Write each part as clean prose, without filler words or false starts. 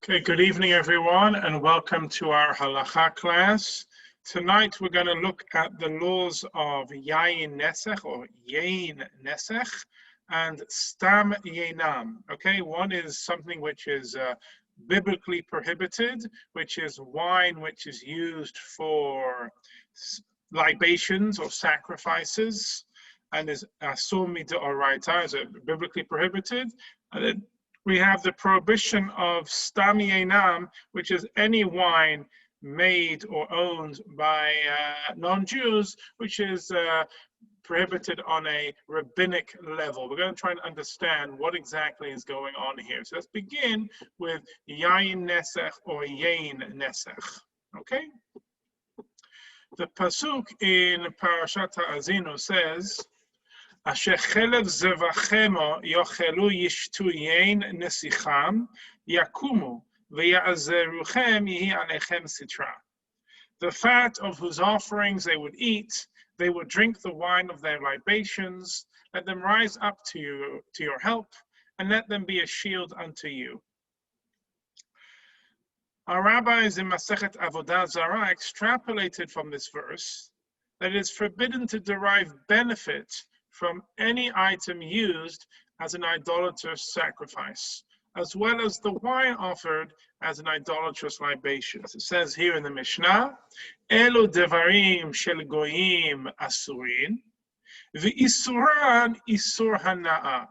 Okay, good evening everyone and welcome to our Halacha class. Tonight we're going to look at the laws of Yayin Nesech or Yayin Nesech and Stam Yeninam. Okay, one is something which is biblically prohibited, which is wine which is used for libations or sacrifices and is asur midoraita, is biblically prohibited. And then we have the prohibition of Stam Yeninam, which is any wine made or owned by non-Jews, which is prohibited on a rabbinic level. We're going to try and understand what exactly is going on here. So let's begin with Yayin Nesech or Yayin Nesech. Okay? The pasuk in Parashat Ha'azinu says, Asher chelev zevachemo yochelu yishtu yain nesicham yakumu v'ya'azeruchem yihi alechem sitra. The fat of whose offerings they would eat, they would drink the wine of their libations. Let them rise up to your help, and let them be a shield unto you. Our rabbis in Masechet Avodah Zarah extrapolated from this verse that it is forbidden to derive benefit from any item used as an idolatrous sacrifice, as well as the wine offered as an idolatrous libation. It says here in the Mishnah, Elu devarim shel goyim asurin, v'isuran isur hana'a.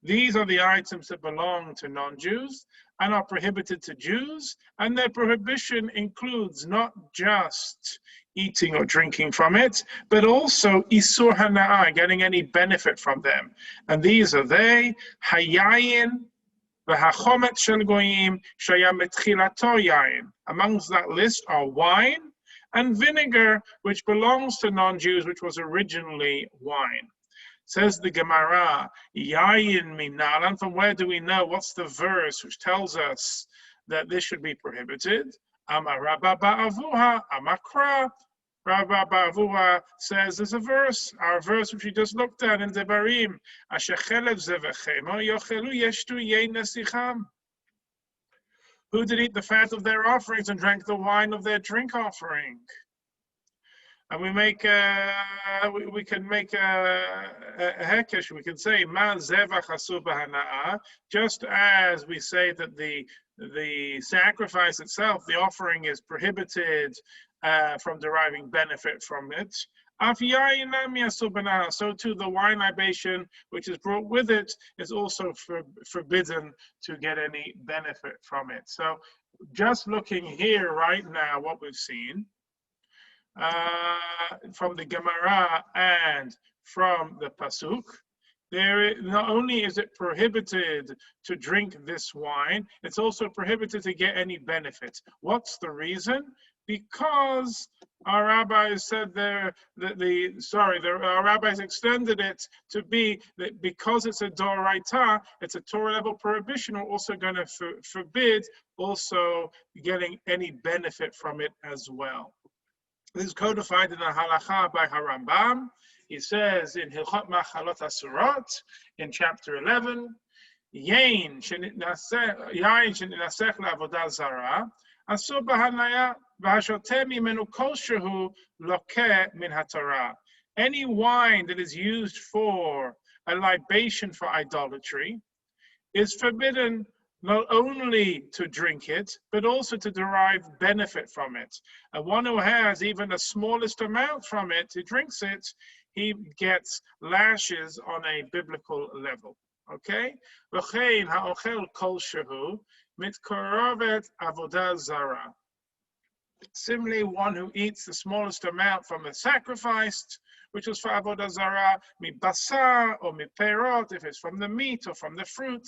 These are the items that belong to non-Jews and are prohibited to Jews, and their prohibition includes not just eating or drinking from it, but also isur hana'a, getting any benefit from them. And these are they, hayayin, v'hachomet shel goyim, shaya metchilato yayin. Amongst that list are wine and vinegar, which belongs to non-Jews, which was originally wine. Says the Gemara, Yayin minal, and from where do we know? What's the verse which tells us that this should be prohibited? Amar Rabba ba'avuha, amakra. Rabba ba'avuha says there's a verse, our verse which we just looked at in Devarim, Asher chelev zevechemo yochelu yeshtu yain nesicham. Who did eat the fat of their offerings and drank the wine of their drink offering? And we make we can make a hekesh. We can say ma zevach asur b'hana'a, just as we say that the sacrifice itself, the offering, is prohibited from deriving benefit from it. Af yayinam yasur b'hana'a. So too the wine libation which is brought with it is also forbidden to get any benefit from it. So just looking here right now, what we've seen from the Gemara and from the Pasuk, not only is it prohibited to drink this wine, it's also prohibited to get any benefit. What's the reason? Because our rabbis said our rabbis extended it to be that because it's a doraita, it's a Torah level prohibition, we're also going to forbid also getting any benefit from it as well. This is codified in the Halacha by Harambam. He says in Hilchot Machalot Asurot, in chapter 11, Yayin sheninasech la'avodah zara, asur b'hanaya v'hashoteh mimenu kol shehu lokeh min haTorah. Any wine that is used for a libation for idolatry is forbidden not only to drink it, but also to derive benefit from it. And one who has even the smallest amount from it, who drinks it, he gets lashes on a biblical level. Okay? V'chein ha'ochel kol shehu mitkoravet avodah zara. Similarly, one who eats the smallest amount from the sacrificed, which was for avodah zara, mi basar or mi perot, if it's from the meat or from the fruit,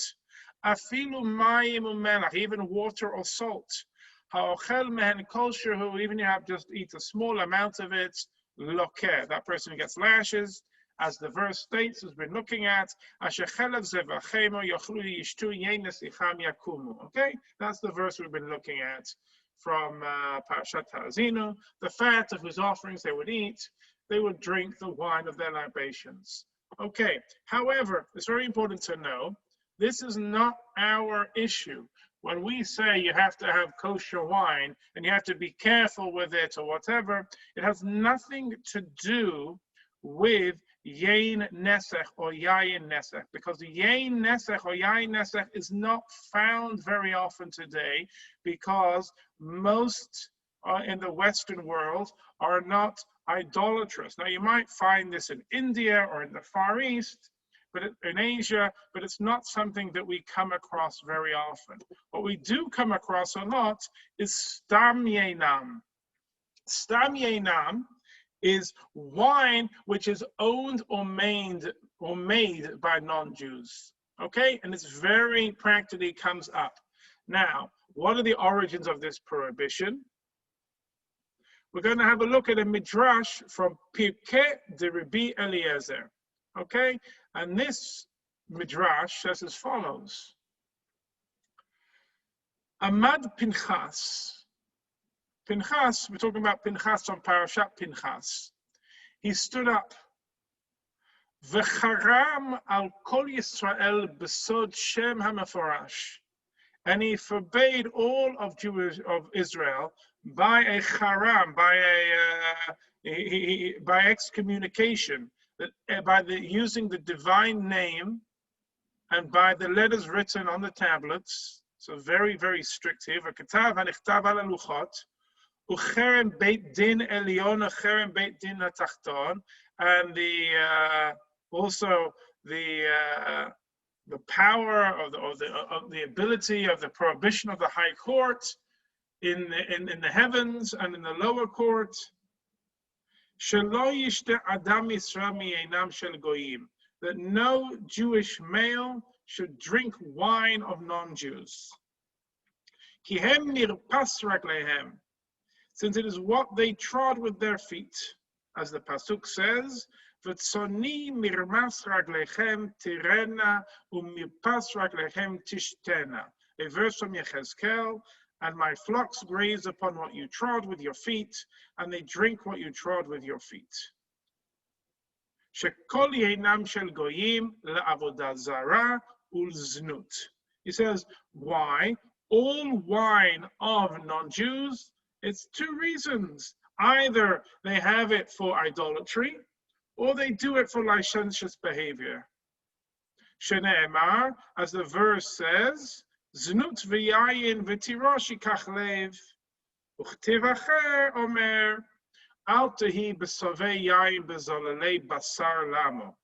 afilu mayim umelach, even water or salt. Ha'ochel mehen kol shehu, even you have just eat a small amount of it, lokeh, that person gets lashes, as the verse states, has been looking at, Asher chelev zevachemo yochlu yishtu yain nesicham yakumu. Okay, that's the verse we've been looking at from Parashat Ha'azinu. The fat of whose offerings they would eat, they would drink the wine of their libations. Okay, however, it's very important to know, this is not our issue. when we say you have to have kosher wine and you have to be careful with it or whatever, it has nothing to do with Yayin Nesech or Yayin Nesech, because the Yayin Nesech or Yayin Nesech is not found very often today, because most in the Western world are not idolatrous. Now, you might find this in India or in the Far East, but in Asia, but it's not something that we come across very often. What we do come across a lot is Stam Yeninam. Stam Yeninam is wine which is owned or made by non-Jews. Okay, and it's very practically comes up. Now, what are the origins of this prohibition? We're going to have a look at a midrash from Pirkei de Rabbi Eliezer. Okay, and this midrash says as follows: Amad Pinchas. Pinchas, we're talking about Pinchas on Parashat Pinchas. He stood up. V'charam al kol Yisrael besod Shem HaMeforash. And he forbade all of Israel by a charam, by excommunication, by using the divine name and by the letters written on the tablets. So very, very strict here. V'katav hanichtav al luchot. Ucherem beit din elyon, ucherem beit din atachton, and also the power of the ability of the prohibition of the high court in the heavens and in the lower court. Shelo yishte adam Yisrael miyenam shel goyim, that no Jewish male should drink wine of non-Jews. Ki hem nirpas raglehem, since it is what they trod with their feet, as the pasuk says, "V'tzoni mirmas raglechem tirena umirpas raglechem tishtena." A verse from Yechezkel, and my flocks graze upon what you trod with your feet, and they drink what you trod with your feet. Shekol Yeninam shel goyim le'avodah zara ulznut. He says, why? All wine of non-Jews, it's two reasons. Either they have it for idolatry, or they do it for licentious behavior. Shene'emar, as the verse says, Znut v'yayin v'tirosh yikach lev, uchtiv acher omer, al tehi b'sovei yayin b'zolelei basar lamo.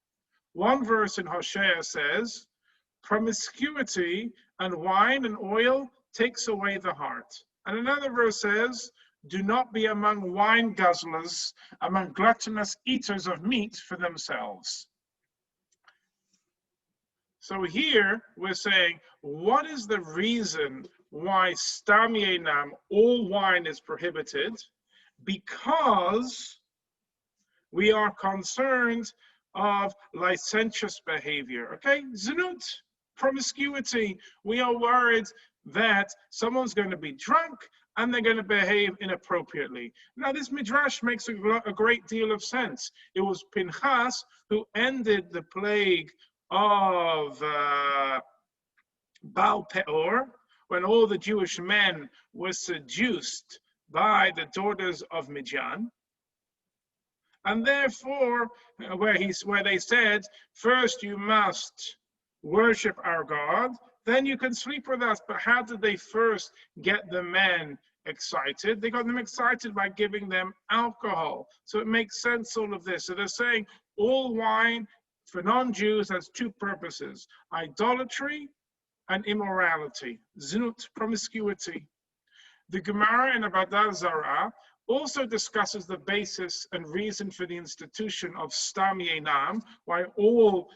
One verse in Hosea says, promiscuity and wine and oil takes away the heart. And another verse says, do not be among wine guzzlers, among gluttonous eaters of meat for themselves. So here we're saying, what is the reason why Stam Yeninam, all wine, is prohibited? Because we are concerned of licentious behavior, okay? Znut, promiscuity. We are worried that someone's going to be drunk and they're going to behave inappropriately. Now, this midrash makes a great deal of sense. It was Pinchas who ended the plague of Baal Peor, when all the Jewish men were seduced by the daughters of Midian. And therefore, where they said, first you must worship our God, then you can sleep with us. But how did they first get the men excited? They got them excited by giving them alcohol. So it makes sense, all of this. So they're saying all wine for non-Jews has two purposes: idolatry and immorality, znut, promiscuity. The Gemara in Avodah Zarah also discusses the basis and reason for the institution of Stam Yeninam, why all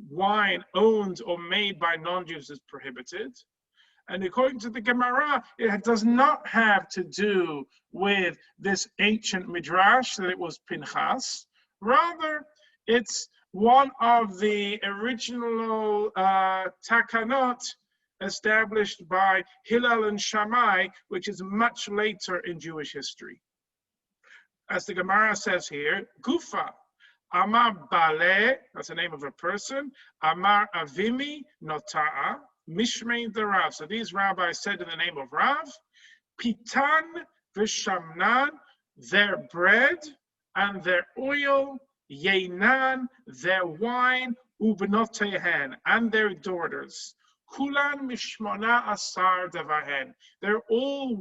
wine owned or made by non-Jews is prohibited. And according to the Gemara, it does not have to do with this ancient midrash that it was Pinchas. Rather, it's one of the original takanot established by Hillel and Shammai, which is much later in Jewish history. As the Gemara says here, Gufa, Amar Bale, that's the name of a person, Amar Avimi Nota'a, Mishmei the Rav. So these rabbis said in the name of Rav, Pitan v'Shamnan, their bread and their oil, Yenan, their wine, Ubnotehen, and their daughters. Kulan mishmona asar devahen. They're all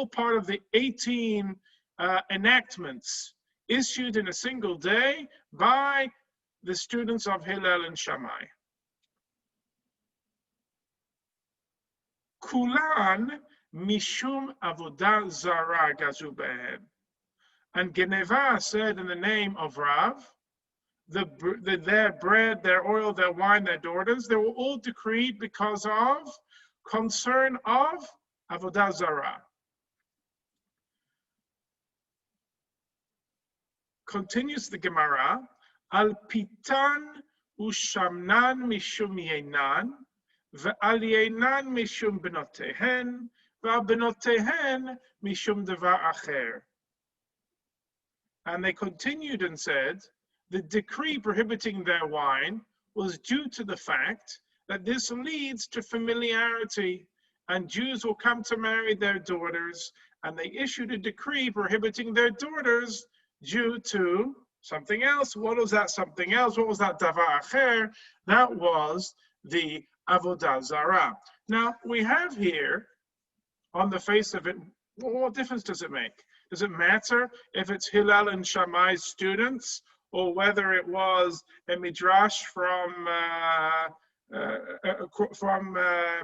part of the 18 enactments issued in a single day by the students of Hillel and Shammai. Kulan mishum avodah zara gazu behen. And Geneva said in the name of Rav, their bread, their oil, their wine, their daughters, they were all decreed because of concern of avodah zarah. Continues the Gemara, al pitan ushamnan mishum yenan, ve'al yenan mishum benotehen, ve'al benotehen mishum devar acher. And they continued and said, the decree prohibiting their wine was due to the fact that this leads to familiarity, and Jews will come to marry their daughters, and they issued a decree prohibiting their daughters due to something else. What was that something else? What was that davar acher? That was the avodah zarah. Now, we have here, on the face of it, what difference does it make? Does it matter if it's Hillel and Shammai's students, or whether it was a midrash from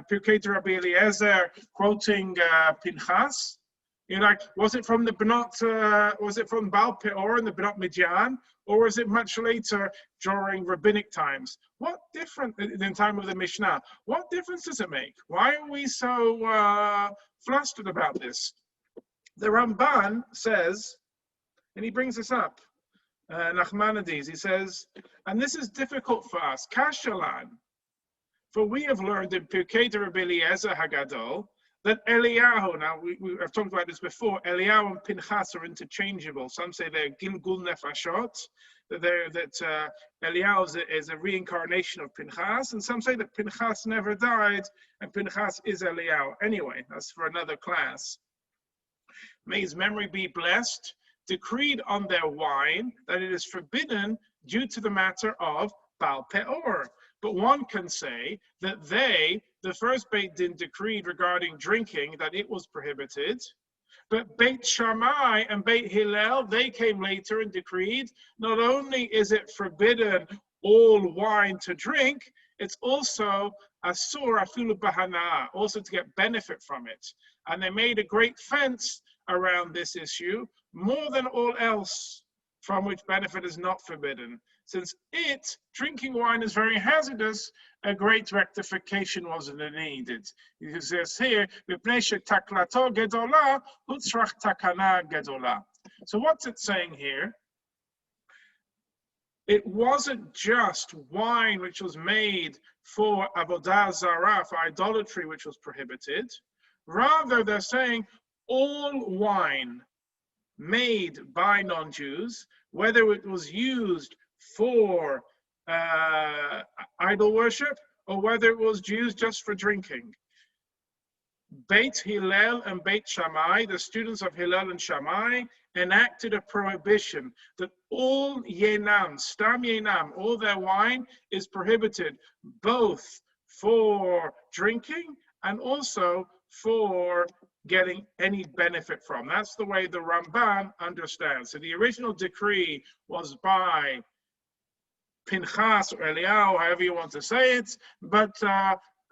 Pirkei Rabbi Eliezer quoting Pinchas? You know, like, was it from the was it from Baal Peor and the Bnot Midian, or was it much later during rabbinic times? What difference in the time of the Mishnah? What difference does it make? Why are we so flustered about this? The Ramban says, and he brings this up, Nachmanides, he says, and this is difficult for us, Kashalan, for we have learned in Pirkei Rabbi Eliezer Hagadol that Eliyahu, now I've talked about this before, Eliyahu and Pinchas are interchangeable. Some say they're Gilgul Nefashot, that Eliyahu is a reincarnation of Pinchas, and some say that Pinchas never died and Pinchas is Eliyahu. Anyway, that's for another class. May his memory be blessed, decreed on their wine that it is forbidden due to the matter of Baal Peor. But one can say that the first Beit Din decreed regarding drinking that it was prohibited, but Beit Shammai and Beit Hillel, they came later and decreed not only is it forbidden all wine to drink, it's also asur afilu bahana, also to get benefit from it. And they made a great fence around this issue, more than all else, from which benefit is not forbidden. Since drinking wine is very hazardous, a great rectification wasn't needed. It says here, so what's it saying here? It wasn't just wine which was made for avodah zarah, for idolatry, which was prohibited. Rather, they're saying all wine made by non-Jews, whether it was used for idol worship or whether it was used just for drinking. Beit Hillel and Beit Shammai, the students of Hillel and Shammai, enacted a prohibition that all Yeninam, Stam Yeninam, all their wine is prohibited, both for drinking and also for getting any benefit from. That's the way the Ramban understands. So the original decree was by Pinchas or Eliyahu, however you want to say it, but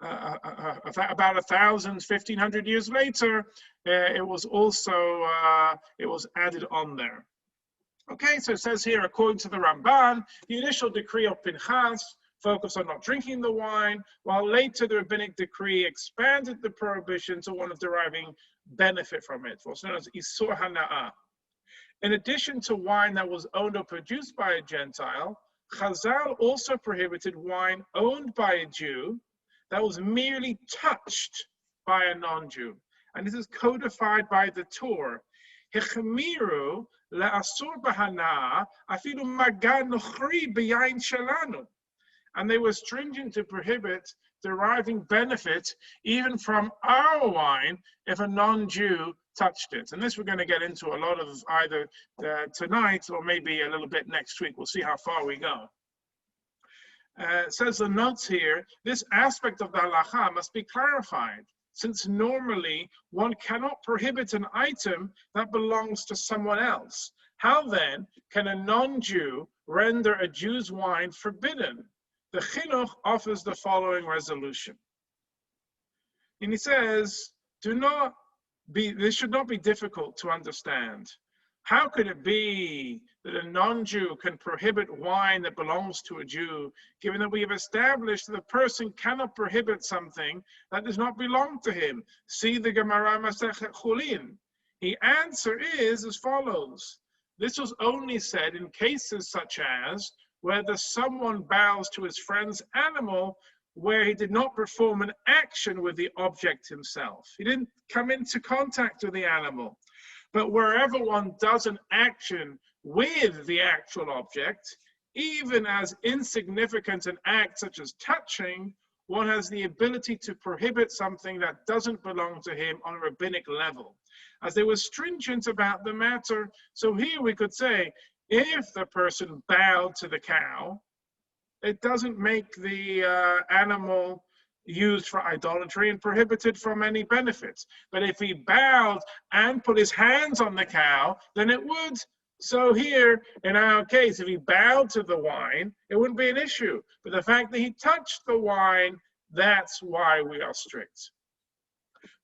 about 1,500 years later, it was also it was added on there. Okay, so it says here, according to the Ramban, the initial decree of Pinchas focused on not drinking the wine, while later the rabbinic decree expanded the prohibition to one of deriving benefit from it, what's known as Isur Hana'ah. In addition to wine that was owned or produced by a Gentile, Chazal also prohibited wine owned by a Jew that was merely touched by a non-Jew. And this is codified by the Torah. Hechemiru le'asur b'hana afilu maga nochri b'yayin shelanu. And they were stringent to prohibit deriving benefit even from our wine if a non-Jew touched it. And this we're going to get into a lot of either tonight or maybe a little bit next week. We'll see how far we go. It says the notes here, this aspect of the halacha must be clarified, since normally one cannot prohibit an item that belongs to someone else. How then can a non-Jew render a Jew's wine forbidden? The Chinuch offers the following resolution. And he says, this should not be difficult to understand. How could it be that a non-Jew can prohibit wine that belongs to a Jew, given that we have established that a person cannot prohibit something that does not belong to him? See the Gemara Masechet Chulin. The answer is as follows. This was only said in cases such as whether someone bows to his friend's animal where he did not perform an action with the object himself. He didn't come into contact with the animal. But wherever one does an action with the actual object, even as insignificant an act such as touching, one has the ability to prohibit something that doesn't belong to him on a rabbinic level. As they were stringent about the matter, so here we could say, if the person bowed to the cow, it doesn't make the animal used for idolatry and prohibited from any benefits. But if he bowed and put his hands on the cow, then it would. So here, in our case, if he bowed to the wine, it wouldn't be an issue. But the fact that he touched the wine, that's why we are strict.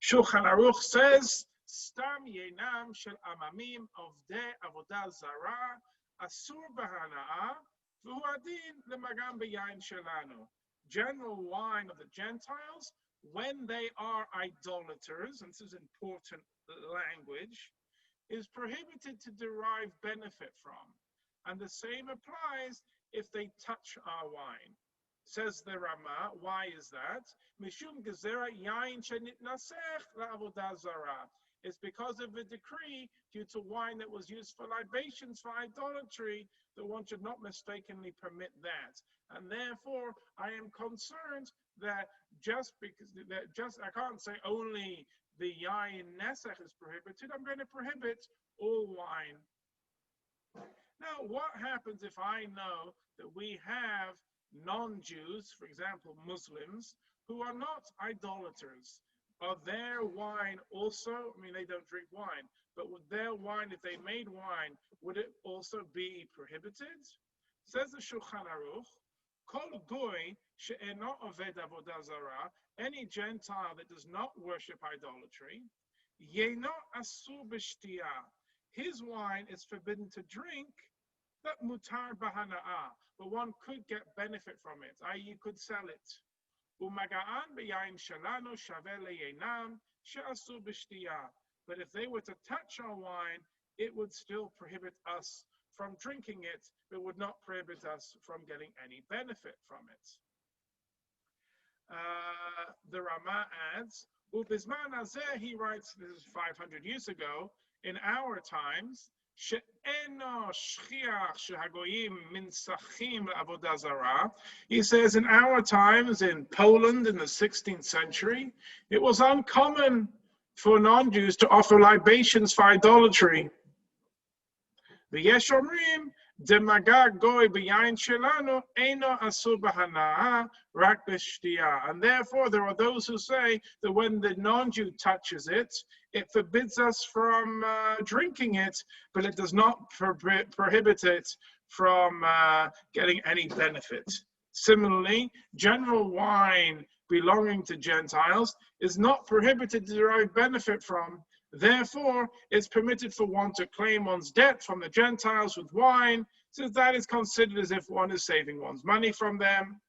Shulchan Aruch says, Stam Yeninam shel amamim ovdei avodah zara asur b'hana'ah v'hu adin lemagam b'yayin shelanu. General wine of the Gentiles, when they are idolaters, and this is important language, is prohibited to derive benefit from. And the same applies if they touch our wine. Says the Rama, why is that? Mishum gezerah yayin shenit nasech la'avodah zarah. It's because of a decree due to wine that was used for libations, for idolatry, that one should not mistakenly permit that. And therefore, I am concerned that I can't say only the Yayin Nesech is prohibited, I'm going to prohibit all wine. Now, what happens if I know that we have non-Jews, for example, Muslims, who are not idolaters? Are their wine also, I mean, they don't drink wine, but would their wine, if they made wine, would it also be prohibited? Says the Shulchan Aruch, Kol goy she'eno oved avodah zarah, any Gentile that does not worship idolatry, yeno asur b'shtiyah, his wine is forbidden to drink, but mutar b'hana'ah, but one could get benefit from it, i.e. you could sell it. Umaga'an b'yayin shalanu shaveh leyenam she'asur b'shtiyah, but if they were to touch our wine, it would still prohibit us from drinking it, but would not prohibit us from getting any benefit from it. The Rama adds, Ubizman Azeh, he writes, this is 500 years ago, in our times, he says in our times in Poland in the 16th century, it was uncommon for non-Jews to offer libations for idolatry. And therefore, there are those who say that when the non-Jew touches it, it forbids us from drinking it, but it does not prohibit it from getting any benefit. Similarly, general wine belonging to Gentiles is not prohibited to derive benefit from. Therefore, it's permitted for one to claim one's debt from the Gentiles with wine, since that is considered as if one is saving one's money from them.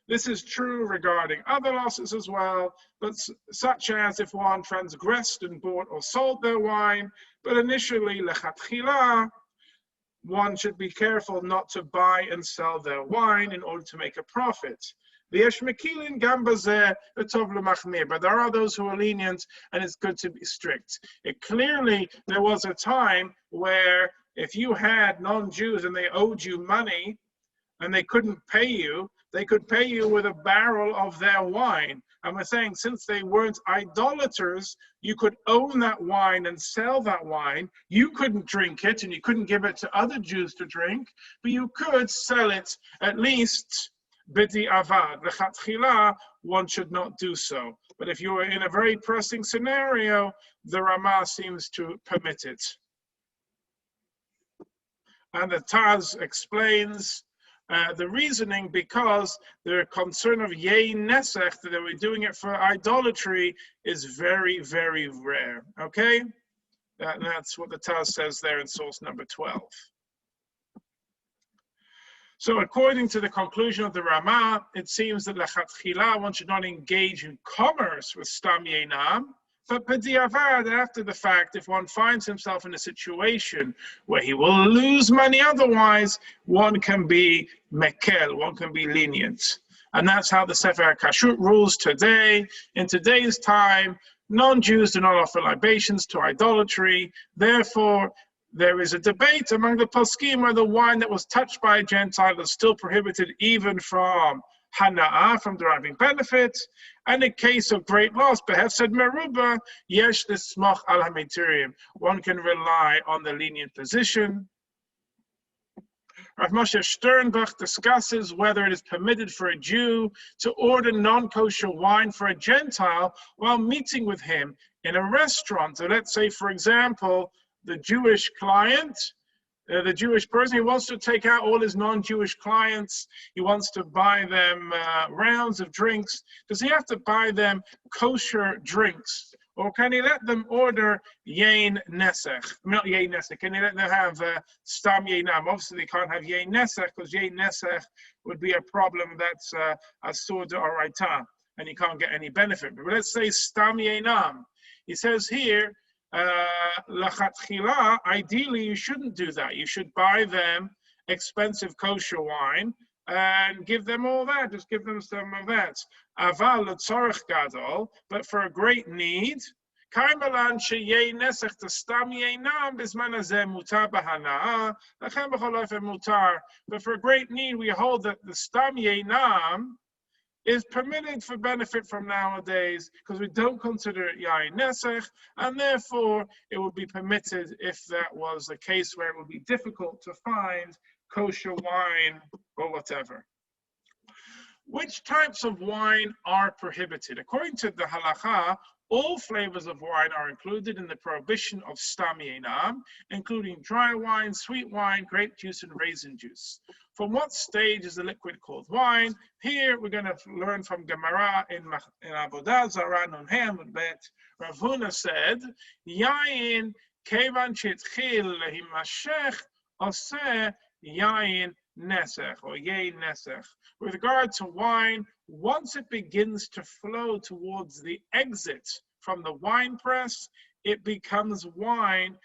This is true regarding other losses as well, but such as if one transgressed and bought or sold their wine, but initially, lechatchila, one should be careful not to buy and sell their wine in order to make a profit. But there are those who are lenient, and it's good to be strict. Clearly, there was a time where if you had non-Jews and they owed you money and they couldn't pay you, they could pay you with a barrel of their wine. And we're saying, since they weren't idolaters, you could own that wine and sell that wine. You couldn't drink it and you couldn't give it to other Jews to drink, but you could sell it at least b'di avad. L'chatchila, one should not do so. But if you are in a very pressing scenario, the Ramah seems to permit it. And the Taz explains the reasoning, because the concern of Yayin Nesech, that they were doing it for idolatry, is very, very rare. Okay? That's what the Taz says there in source number 12. So according to the conclusion of the Ramah, it seems that lechatchila, one should not engage in commerce with Stam Yeninam, but b'diavad, after the fact, if one finds himself in a situation where he will lose money otherwise, one can be mekel, one can be lenient. And that's how the Sefer HaKashrut rules today. In today's time, non-Jews do not offer libations to idolatry. Therefore, there is a debate among the poskim whether wine that was touched by a Gentile is still prohibited even from hana'ah, from deriving benefit. And in case of great loss, behefsed meruba, yesh lismach al hamitirim. One can rely on the lenient position. Rav Moshe Sternbach discusses whether it is permitted for a Jew to order non-kosher wine for a Gentile while meeting with him in a restaurant. So let's say, for example, the Jewish client, the Jewish person, he wants to take out all his non-Jewish clients. He wants to buy them rounds of drinks. Does he have to buy them kosher drinks? Or can he let them order Yayin Nesech? Not Yayin Nesech. Can he let them have Stam Yeninam? Obviously, they can't have Yayin Nesech, because Yayin Nesech would be a problem that's Asur d'Oraita, and he can't get any benefit. But let's say Stam Yeninam. He says here, Lachatchila, ideally you shouldn't do that. You should buy them expensive kosher wine and give them all that. Just give them some of that. Aval l'tzorech gadol, but for a great need. Kaimalan sheyein nesech t'stam yeinam bisman hazeh mutar b'hana'ah lachem b'chol ofen mutar. But for a great need, we hold that the stam yeinam is permitted for benefit from nowadays, because we don't consider it Yayin Nesech, and therefore it would be permitted if that was a case where it would be difficult to find kosher wine or whatever. Which types of wine are prohibited? According to the halacha, all flavors of wine are included in the prohibition of Stam Yeninam, including dry wine, sweet wine, grape juice, and raisin juice. From what stage is the liquid called wine? Here we're going to learn from Gemara in Avodah Zarah Nun Hey Amud Bet. Rav Huna said, Yayin kevan she'itchil lehimashech oseh Yayin Nesech, or Yayin Nesech. With regard to wine, once it begins to flow towards the exit from the wine press, it becomes wine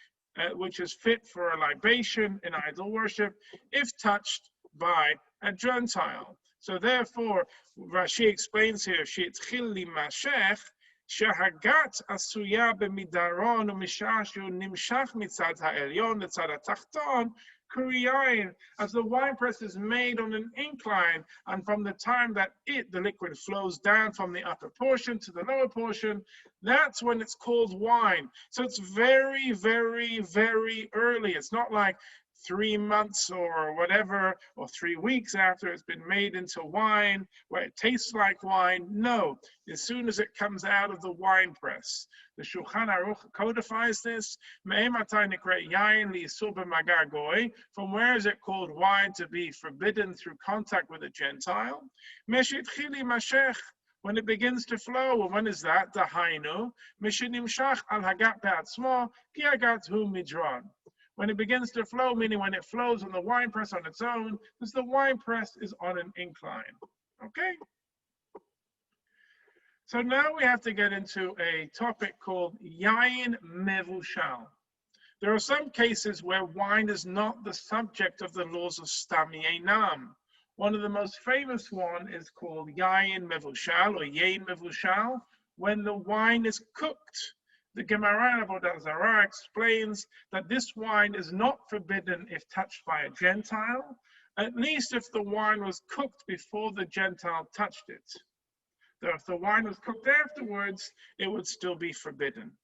which is fit for a libation in idol worship if touched by a Gentile. So therefore, Rashi explains here, she'itchil limashech, שהגת עשויה במידרון ומשעה שהוא נמשך מצד העליון לצד התחתון, Yayin, as the wine press is made on an incline, and from the time that the liquid flows down from the upper portion to the lower portion, that's when it's called wine. So it's very, very, very early. It's not like 3 months or whatever, or 3 weeks after it's been made into wine, where it tastes like wine. No, as soon as it comes out of the wine press. The Shulchan Aruch codifies this. From where is it called wine to be forbidden through contact with a Gentile? When it begins to flow. And when is that? Dahainu. When it begins to flow, meaning when it flows on the wine press on its own, because the wine press is on an incline. Okay? So now we have to get into a topic called Yayin Mevushal. There are some cases where wine is not the subject of the laws of Stam Yeninam. One of the most famous one is called Yayin Mevushal, or Yayin Mevushal, when the wine is cooked. The Gemara in Avodah Zarah explains that this wine is not forbidden if touched by a Gentile, at least if the wine was cooked before the Gentile touched it. Though if the wine was cooked afterwards, it would still be forbidden.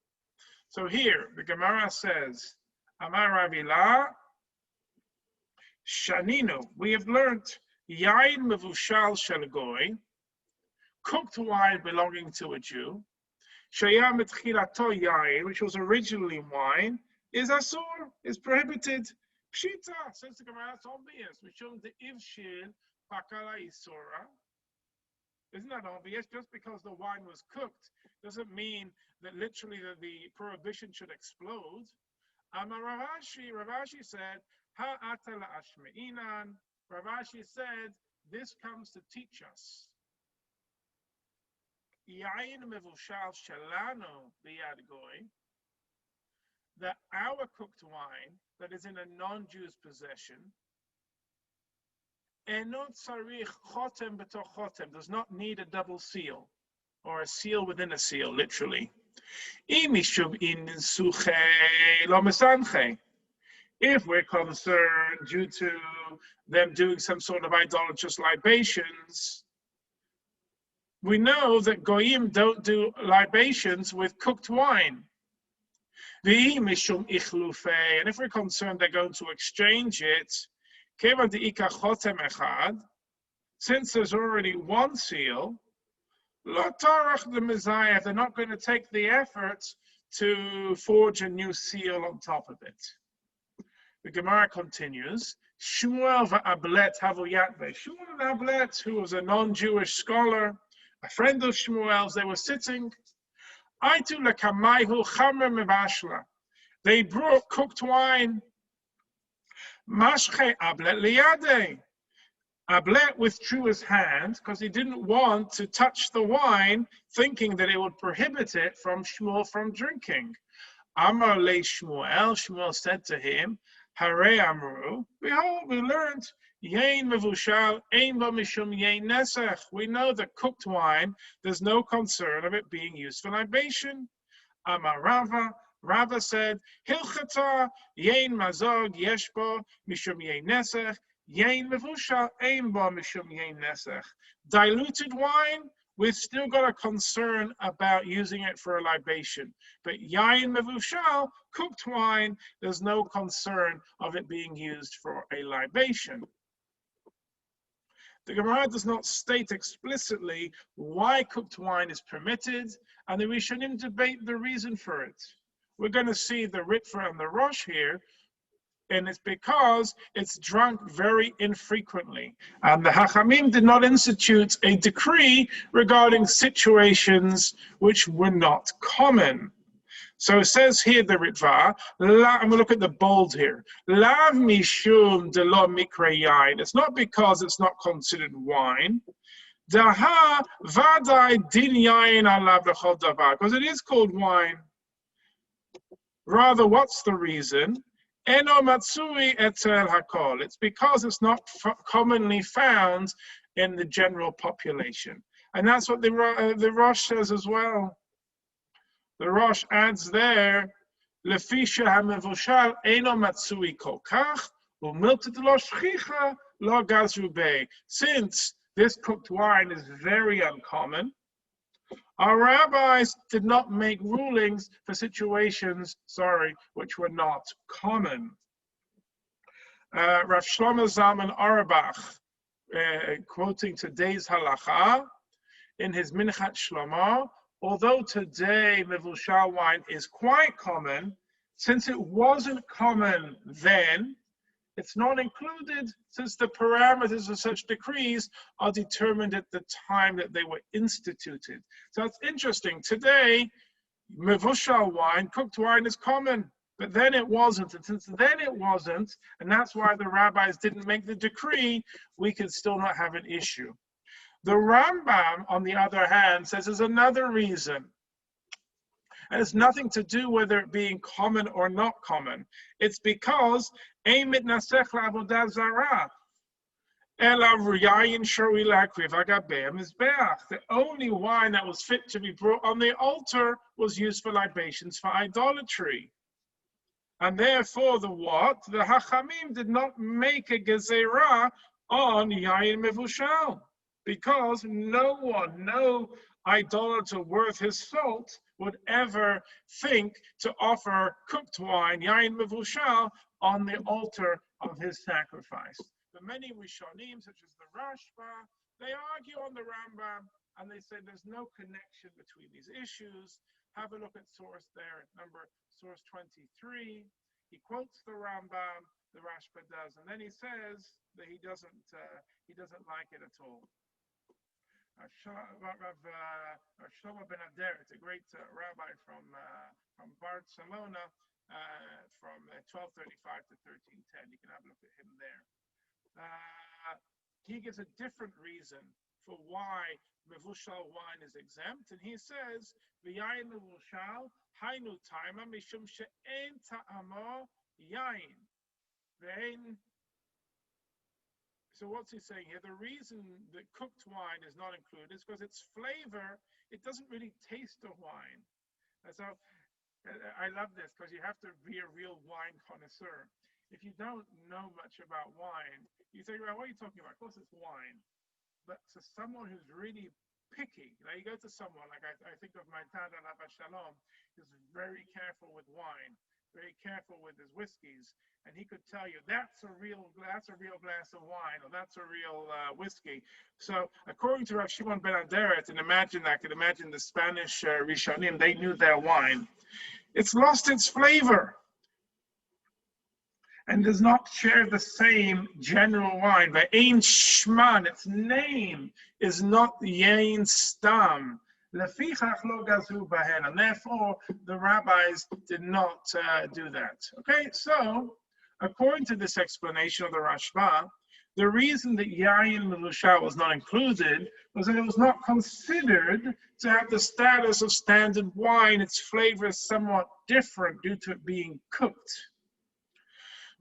So here, the Gemara says, Amar Ravila, Shaninu, we have learned, Yayin Mevushal Shel Goy, cooked wine belonging to a Jew, Shaya Metchilato Yayin, which was originally wine, is asur, is prohibited. Pshita, says the Gemara, it's obvious. Mishum de Ivshil Pakala Isura. Isn't that obvious? Just because the wine was cooked doesn't mean that literally the prohibition should explode. Ravashi said, Ha'ata la'ashme'inan. Ravashi said, this comes to teach us. Yayin mevushal shelano biyad goy, that our cooked wine that is in a non-Jew's possession, enot sarich chotem b'toch chotem, does not need a double seal, or a seal within a seal, literally. If we're concerned due to them doing some sort of idolatrous libations, we know that Goyim don't do libations with cooked wine. And if we're concerned they're going to exchange it, since there's already one seal, they're not going to take the effort to forge a new seal on top of it. The Gemara continues, Shmuel v'Ablet havu yatve. Shmuel and Ablet, who was a non-Jewish scholar, a friend of Shmuel's, they were sitting. They brought cooked wine. Mashche Ablet liyadeh. Ablet withdrew his hand because he didn't want to touch the wine, thinking that it would prohibit it from Shmuel from drinking. Amar le Shmuel, Shmuel said to him, Hare Amru, behold, we learned, Yayin Mevushal, Ein Bo Mishum Yayin Nesech. We know that cooked wine, there's no concern of it being used for libation. Amar Rava, Rava said, Hilchata, Yayin Mazog, Yeshbo, Mishum Yayin Nesech, Yayin Mevushal, Ein Bo Mishum Yayin Nesech. Diluted wine, we've still got a concern about using it for a libation. But Yayin Mevushal, cooked wine, there's no concern of it being used for a libation. The Gemara does not state explicitly why cooked wine is permitted, and the Rishonim debate the reason for it. We're going to see the Ritva and the Rosh here, and it's because it's drunk very infrequently. And the Hachamim did not institute a decree regarding situations which were not common. So it says here, the Ritva, and we'll look at the bold here. Lav mishum de lo mikra yain. It's not because it's not considered wine. Daha vadai din yain alav lechol davar. Because it is called wine. Rather, what's the reason? Eno matsui etzel hakol. It's because it's not commonly found in the general population. And that's what the Rosh says as well. The Rosh adds there, Lefisha hamevushal eno matsui kol kach, umiltet lo shchicha lo gazru bei. Since this cooked wine is very uncommon, our rabbis did not make rulings for situations, which were not common. Rav Shlomo Zalman Auerbach, quoting today's halacha, in his Minchat Shlomo, although today Mevushal wine is quite common, since it wasn't common then, it's not included since the parameters of such decrees are determined at the time that they were instituted. So it's interesting. Today, Mevushal wine, cooked wine, is common, but then it wasn't. And since then it wasn't, and that's why the rabbis didn't make the decree, we could still not have an issue. The Rambam, on the other hand, says there's another reason. And it's nothing to do whether it being common or not common. It's because the only wine that was fit to be brought on the altar was used for libations for idolatry. And therefore, the what? The Hachamim did not make a gezerah on Yayin Mevushal, because no one, no idolater worth his salt would ever think to offer cooked wine, Yayin Mevushal, on the altar of his sacrifice. But many Rishonim, such as the Rashba, they argue on the Rambam, and they say there's no connection between these issues. Have a look at source there, source 23. He quotes the Rambam, the Rashba does, and then he says that he doesn't like it at all. Rav Shlomo ben Aderet, a great rabbi from Barcelona, from 1235 to 1310. You can have a look at him there. He gives a different reason for why Mevushal wine is exempt, and he says, "V'yayin Mevushal hainu taima mishum she'en ta'amo yayin." So what's he saying here? The reason that cooked wine is not included is because its flavor, it doesn't really taste of wine. And so I love this, because you have to be a real wine connoisseur. If you don't know much about wine, you think, well, what are you talking about? Of course it's wine. But to someone who's really picky, now you go to someone, like I think of my dad, Alav Shalom, who's very careful with wine, very careful with his whiskeys, and he could tell you that's a real glass of wine, or that's a real whiskey. So according to Rav Shimon ben Aderet, and I could imagine the Spanish Rishonim, they knew their wine. It's lost its flavor and does not share the same general wine. Ve'ein shman, its name is not Yayin Stam. Lefichach lo gazu bahen, and therefore the rabbis did not do that. Okay, so according to this explanation of the Rashba, the reason that Yayin Mevushal was not included was that it was not considered to have the status of standard wine. Its flavor is somewhat different due to it being cooked.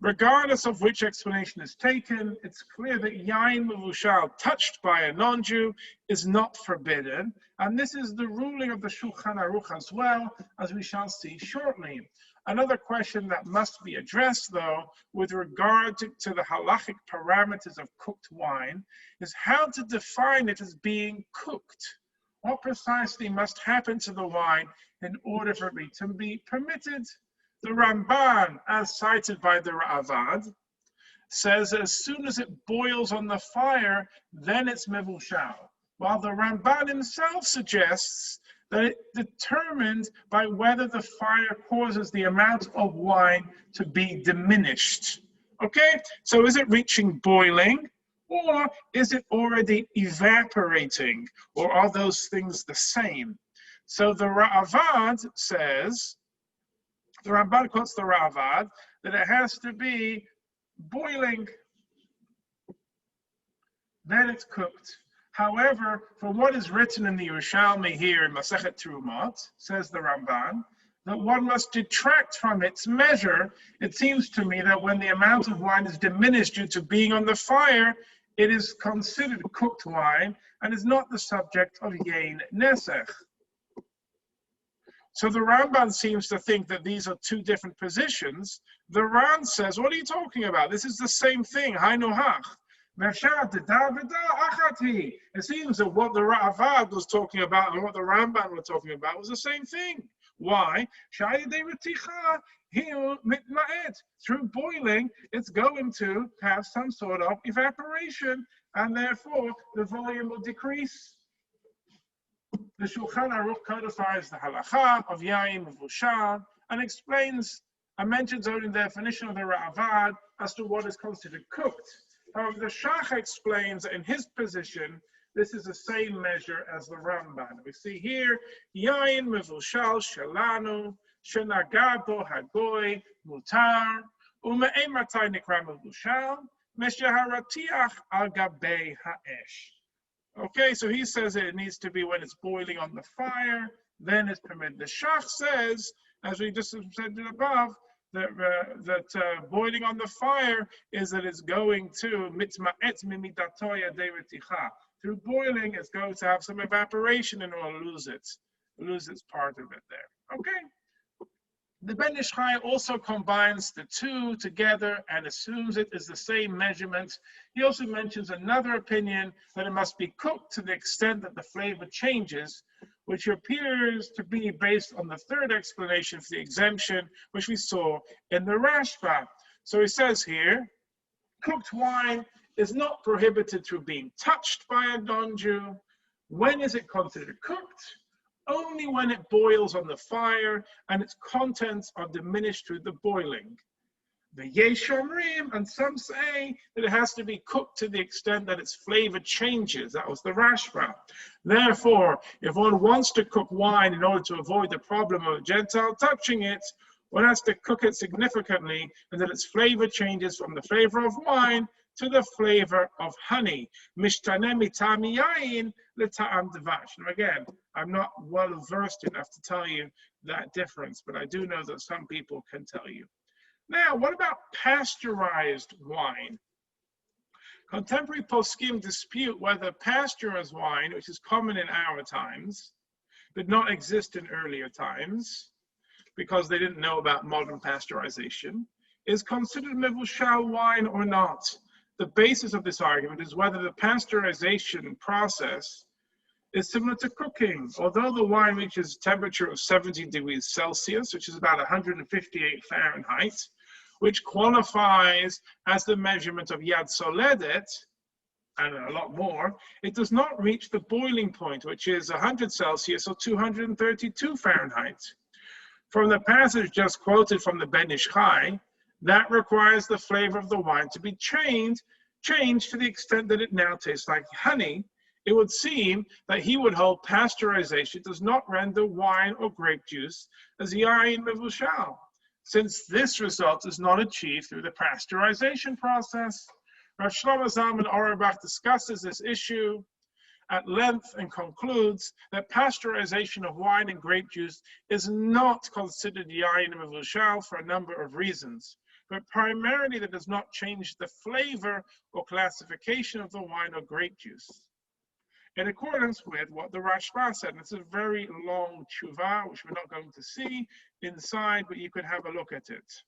Regardless of which explanation is taken, it's clear that Yayin Mevushal, touched by a non-Jew, is not forbidden, and this is the ruling of the Shulchan Aruch as well, as we shall see shortly. Another question that must be addressed, though, with regard to the halachic parameters of cooked wine, is how to define it as being cooked. What precisely must happen to the wine in order for it to be permitted? The Ramban, as cited by the Ra'avad, says that as soon as it boils on the fire, then it's Mevushal, while the Ramban himself suggests that it's determined by whether the fire causes the amount of wine to be diminished. Okay, so is it reaching boiling, or is it already evaporating, or are those things the same? So the Ra'avad says, the Ramban quotes the Ra'avad, that it has to be boiling, then it's cooked. However, from what is written in the Yerushalmi here in Masechet Terumot, says the Ramban, that one must detract from its measure. It seems to me that when the amount of wine is diminished due to being on the fire, it is considered cooked wine and is not the subject of Yayin Nesech. So the Ramban seems to think that these are two different positions. The Ran says, what are you talking about? This is the same thing. Hainu hach. It seems that what the Ra'avad was talking about and what the Ramban were talking about was the same thing. Why? Through boiling, it's going to have some sort of evaporation, and therefore the volume will decrease. The Shulchan Aruch codifies the halacha of Yayin Mevushal and explains and mentions only the definition of the Ra'avad as to what is considered cooked. However, the Shach explains that in his position, this is the same measure as the Ramban. We see here, Yayin Mevushal Shelanu, Shenagabo Hagoy Mutar, Ume'e Matai Nikra Mevushal, Meshaharatiach Al Gabei Ha'esh. Okay, so he says that it needs to be when it's boiling on the fire, then it's permitted. The Shach says, as we just said above, that boiling on the fire is that it's going to through boiling, it's going to have some evaporation and it will lose its part of it there. Okay. The Ben Ish Chai also combines the two together and assumes it is the same measurement. He also mentions another opinion that it must be cooked to the extent that the flavor changes, which appears to be based on the third explanation for the exemption, which we saw in the Rashba. So he says here, cooked wine is not prohibited through being touched by a non-Jew. When is it considered cooked? Only when it boils on the fire and its contents are diminished through the boiling. The Yeshomrim, and some say that it has to be cooked to the extent that its flavor changes. That was the Rashba. Therefore, if one wants to cook wine in order to avoid the problem of a Gentile touching it, one has to cook it significantly and that its flavor changes from the flavor of wine to the flavor of honey. Mishtane mitami yayin l'ta'am dvash. Now again, I'm not well versed enough to tell you that difference, but I do know that some people can tell you. Now, what about pasteurized wine? Contemporary poskim dispute whether pasteurized wine, which is common in our times, did not exist in earlier times, because they didn't know about modern pasteurization, is considered Mevushal wine or not. The basis of this argument is whether the pasteurization process is similar to cooking. Although the wine reaches a temperature of 70 degrees Celsius, which is about 158 Fahrenheit, which qualifies as the measurement of Yad Soledet, and a lot more, it does not reach the boiling point, which is 100 Celsius or 232 Fahrenheit. From the passage just quoted from the Ben Ish Chai, that requires the flavor of the wine to be changed to the extent that it now tastes like honey. It would seem that he would hold pasteurization does not render wine or grape juice as Yayin Mevushal, since this result is not achieved through the pasteurization process. Rav Shlomo Zalman Auerbach discusses this issue at length and concludes that pasteurization of wine and grape juice is not considered Yayin Mevushal for a number of reasons, but primarily that does not change the flavor or classification of the wine or grape juice. In accordance with what the Rashba said, and it's a very long tshuva, which we're not going to see inside, but you could have a look at it.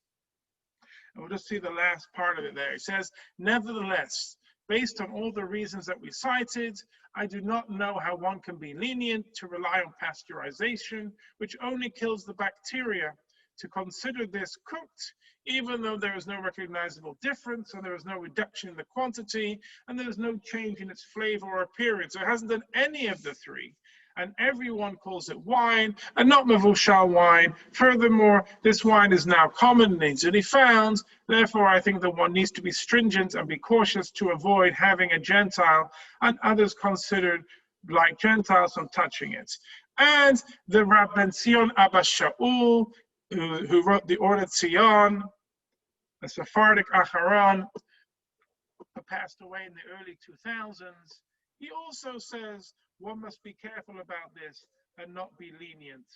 And we'll just see the last part of it there. It says, nevertheless, based on all the reasons that we cited, I do not know how one can be lenient to rely on pasteurization, which only kills the bacteria, to consider this cooked, even though there is no recognizable difference and there is no reduction in the quantity and there is no change in its flavor or appearance. So it hasn't done any of the three. And everyone calls it wine and not Mevushal wine. Furthermore, this wine is now common and easily found. Therefore, I think that one needs to be stringent and be cautious to avoid having a Gentile and others considered like Gentiles from touching it. And the Rab Ben Zion Abba Shaul, who wrote the Order Tzion, a Sephardic Acharon, who passed away in the early 2000s, he also says one must be careful about this and not be lenient.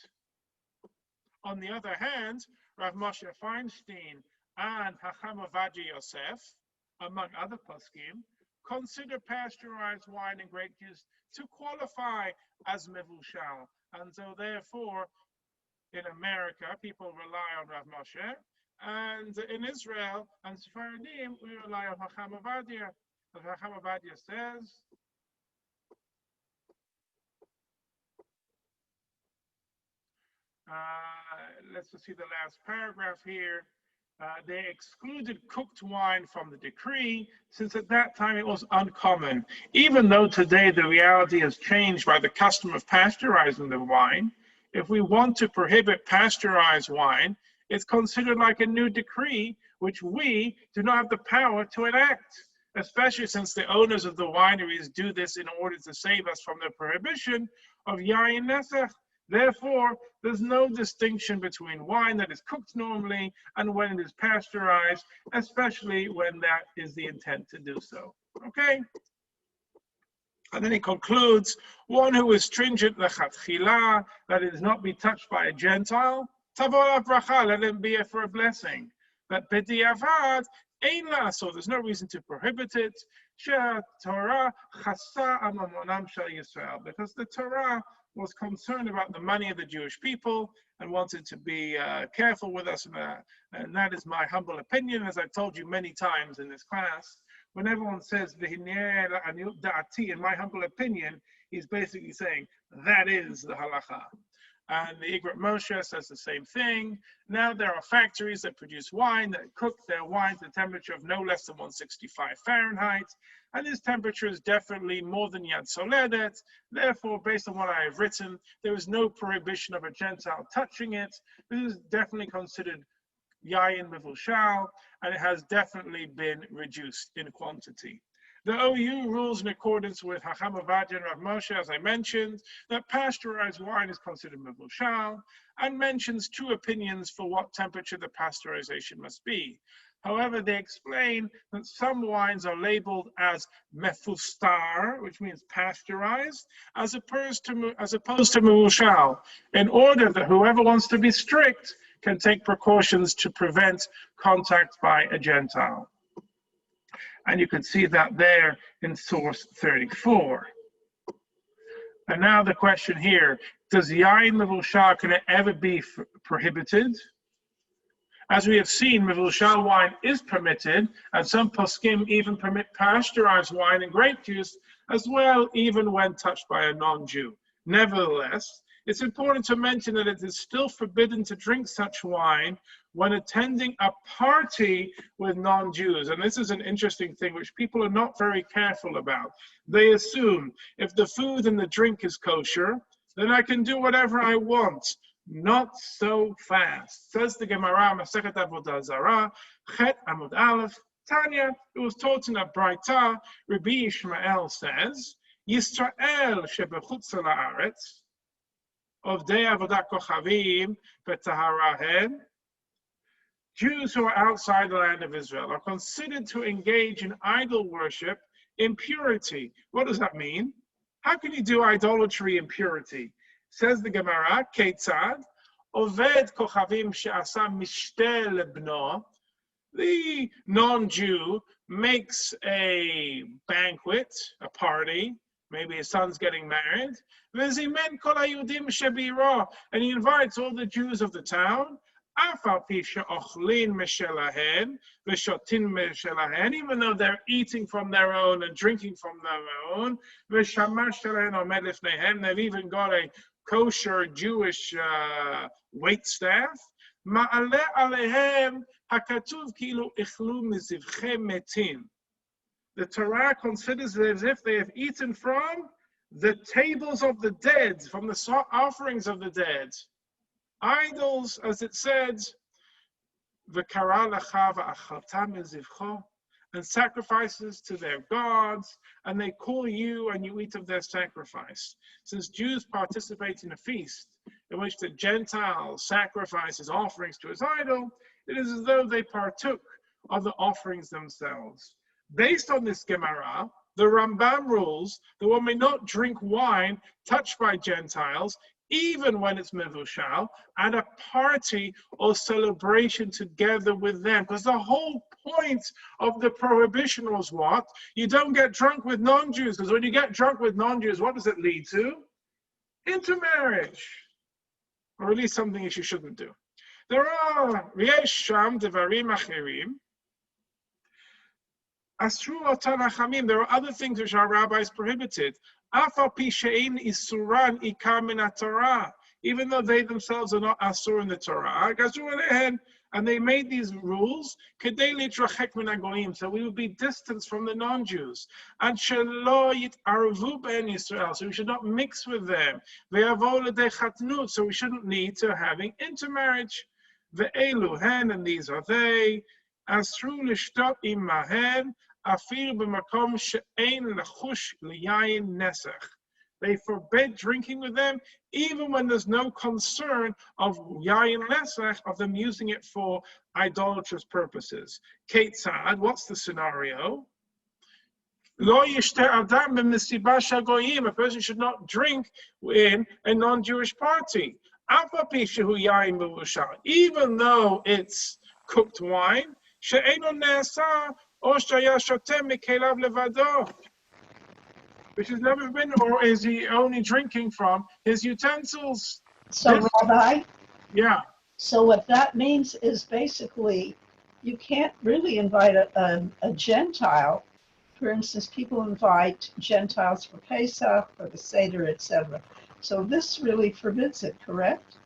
On the other hand, Rav Moshe Feinstein and Hacham Ovadia Yosef, among other poskim, consider pasteurized wine and grape juice to qualify as Mevushal, and so therefore in America, people rely on Rav Moshe, and in Israel and Sephardim, we rely on Hacham Ovadia. As Hacham Ovadia says, let's just see the last paragraph here. They excluded cooked wine from the decree, since at that time it was uncommon. Even though today the reality has changed by the custom of pasteurizing the wine, if we want to prohibit pasteurized wine, it's considered like a new decree, which we do not have the power to enact, especially since the owners of the wineries do this in order to save us from the prohibition of Yayin Nesech. Therefore, there's no distinction between wine that is cooked normally and when it is pasteurized, especially when that is the intent to do so. Okay? And then he concludes, one who is stringent lechatchila, that it does not be touched by a Gentile, tavor bracha, let him be for a blessing. But b'diavad, ein la'asor, there's no reason to prohibit it. Torah chasa amamonam shel Yisrael, because the Torah was concerned about the money of the Jewish people and wanted to be careful with us. And that is my humble opinion, as I've told you many times in this class. When everyone says, in my humble opinion, he's basically saying, that is the halacha. And the Igrat Moshe says the same thing. Now there are factories that produce wine, that cook their wine to a temperature of no less than 165 Fahrenheit. And this temperature is definitely more than Yad Soledet. Therefore, based on what I have written, there is no prohibition of a Gentile touching it. This is definitely considered Yayin Mevushal, and it has definitely been reduced in quantity. The OU rules in accordance with Hacham Ovadia and Rav Moshe, as I mentioned, that pasteurized wine is considered Mevushal, and mentions two opinions for what temperature the pasteurization must be. However, they explain that some wines are labeled as mefustar, which means pasteurized, as opposed to Mevushal, in order that whoever wants to be strict can take precautions to prevent contact by a Gentile. And you can see that there in source 34. And now the question here, does Yayin Mevushal, can it ever be prohibited? As we have seen, Mevushal wine is permitted, and some poskim even permit pasteurized wine and grape juice as well, even when touched by a non-Jew. Nevertheless, it's important to mention that it is still forbidden to drink such wine when attending a party with non-Jews. And this is an interesting thing which people are not very careful about. They assume if the food and the drink is kosher, then I can do whatever I want. Not so fast. Says the Gemara, Masechet Avodah Zarah, Chet Amud Aleph, Tanya. It was taught in a Braita. Rabbi Ishmael says, Yisrael shebechutz la'aretz, Ovdei Avodah Kochavim Petaharahen. Jews who are outside the land of Israel are considered to engage in idol worship in purity. What does that mean? How can you do idolatry in purity? Says the Gemara, Ketzad, Oved Kochavim She'asa Mishteh Lebno. The non-Jew makes a banquet, a party, maybe his son's getting married, and he invites all the Jews of the town, even though they're eating from their own and drinking from their own. They've even got a kosher Jewish wait staff. The Torah considers it as if they have eaten from the tables of the dead, from the offerings of the dead. Idols, as it says, and sacrifices to their gods, and they call you and you eat of their sacrifice. Since Jews participate in a feast in which the Gentile sacrifices offerings to his idol, it is as though they partook of the offerings themselves. Based on this Gemara, the Rambam rules that one may not drink wine touched by Gentiles, even when it's Mevushal, at a party or celebration together with them. Because the whole point of the prohibition was what? You don't get drunk with non-Jews, because when you get drunk with non-Jews, what does it lead to? Intermarriage. Or at least something that you shouldn't do. There are Yesh Sham Devarim Acherim. There are other things which our rabbis prohibited. Even though they themselves are not asur in the Torah, and they made these rules so we would be distanced from the non-Jews, and so we should not mix with them, so we shouldn't lead to having intermarriage. And these are they. They forbid drinking with them, even when there's no concern of Yayin Nesech, of them using it for idolatrous purposes. Ketzad, what's the scenario? A person should not drink in a non-Jewish party. Even though it's cooked wine, which has never been, or is he only drinking from his utensils? So, Rabbi, Yeah. so what that means is basically you can't really invite a Gentile. For instance, people invite Gentiles for Pesach, for the Seder, etc. So this really forbids it, correct?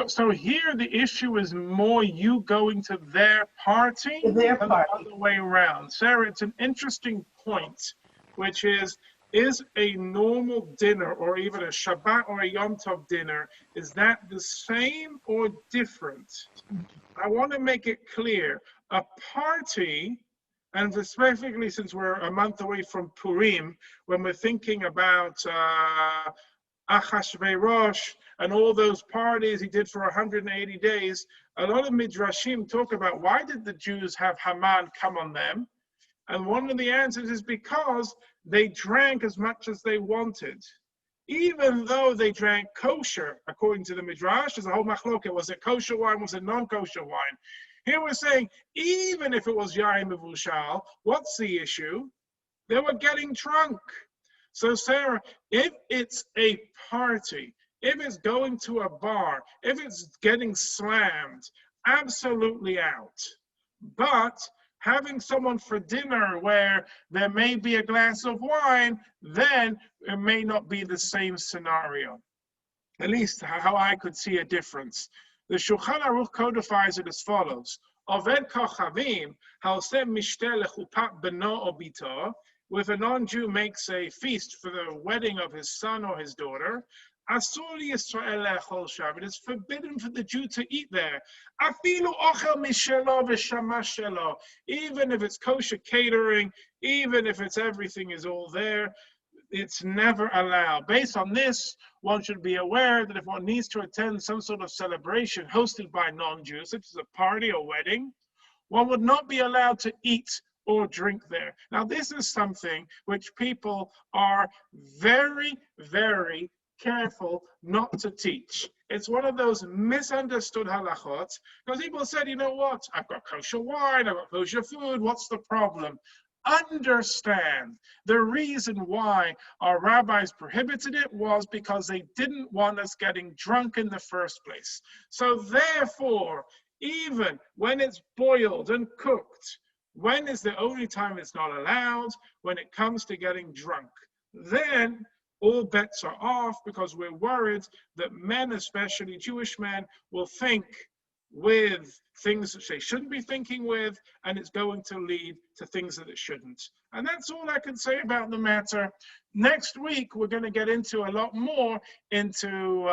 So here the issue is more you going to their party Their than party. the other way around. Sarah, it's an interesting point, which is a normal dinner or even a Shabbat or a Yom Tov dinner, is that the same or different? I want to make it clear. A party, and specifically since we're a month away from Purim, when we're thinking about Achashverosh and all those parties he did for 180 days, a lot of Midrashim talk about why did the Jews have Haman come on them? And one of the answers is because they drank as much as they wanted. Even though they drank kosher, according to the Midrash, there's a whole machloket. Was it kosher wine? Was it non-kosher wine? Here we're saying, even if it was Yayin Mevushal, what's the issue? They were getting drunk. So Sarah, if it's a party, if it's going to a bar, if it's getting slammed, absolutely out. But having someone for dinner where there may be a glass of wine, then it may not be the same scenario. At least how I could see a difference. The Shulchan Aruch codifies it as follows. Oved kochavim, haoseh mishteh lechupat beno or bito, if a non-Jew makes a feast for the wedding of his son or his daughter, asur Yisrael le'achol sham. It is forbidden for the Jew to eat there. Afilu ochel mishelo v'shama shelo. Even if it's kosher catering, even if it's everything is all there, it's never allowed. Based on this, one should be aware that if one needs to attend some sort of celebration hosted by non-Jews, such as a party or wedding, one would not be allowed to eat or drink there. Now, this is something which people are very, very careful not to teach. It's one of those misunderstood halachot, because people said, you know what, I've got kosher wine, I've got kosher food, what's the problem? Understand the reason why our rabbis prohibited it was because they didn't want us getting drunk in the first place. So therefore, even when it's boiled and cooked, when is the only time it's not allowed? When it comes to getting drunk. Then all bets are off, because we're worried that men, especially Jewish men, will think with things that they shouldn't be thinking with, and it's going to lead to things that it shouldn't. And that's all I can say about the matter. Next week, we're going to get into a lot more into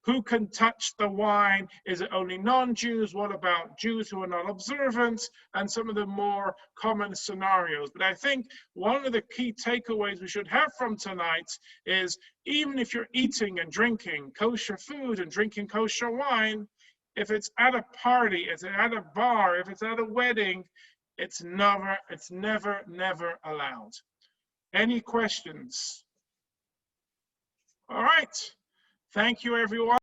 who can touch the wine. Is it only non-Jews? What about Jews who are not observant? And some of the more common scenarios. But I think one of the key takeaways we should have from tonight is, even if you're eating and drinking kosher food and drinking kosher wine, if it's at a party, if it's at a bar, if it's at a wedding, it's never allowed. Any questions? All right. Thank you, everyone.